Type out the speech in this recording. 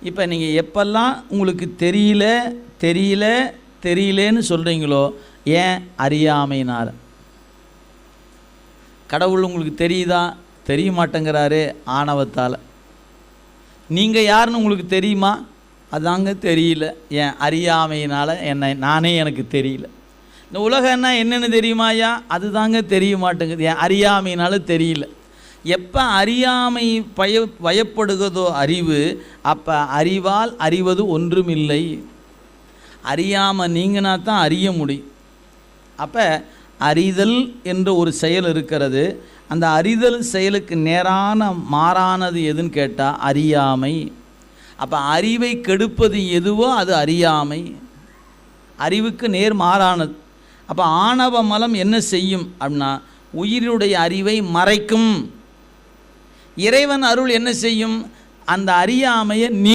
இப்போ நீங்கள் எப்பெல்லாம் உங்களுக்கு தெரியல தெரியல தெரியலேன்னு சொல்கிறீங்களோ, ஏன்? அறியாமையினால். கடவுள் உங்களுக்கு தெரியுதா? தெரிய மாட்டேங்கிறாரு, ஆணவத்தால். நீங்கள் யாருன்னு உங்களுக்கு தெரியுமா? அதாங்க தெரியல, ஏன்? அறியாமையினால். நானே எனக்கு தெரியல. இந்த உலகம் என்னென்னு தெரியுமாயா? அதுதாங்க தெரிய மாட்டேங்குது, ஏன்? அறியாமையினால தெரியல. எப்போ அறியாமை வயப்படுகிறதோ அறிவு, அப்போ அறிவால் அறிவது ஒன்றுமில்லை. அறியாமல் நீங்கினா தான் அறிய முடியும். அப்போ அறிதல் என்ற ஒரு செயல் இருக்கிறது. அந்த அறிதல் செயலுக்கு நேரான மாறானது எதுன்னு கேட்டால் அறியாமை. அப்போ அறிவை கெடுப்பது எதுவோ அது அறியாமை, அறிவுக்கு நேர் மாறானது. அப்போ ஆணவ மலம் என்ன செய்யும் அப்படின்னா, உயிருடைய அறிவை மறைக்கும். இறைவன் அருள் என்ன செய்யும்? அந்த அறியாமையை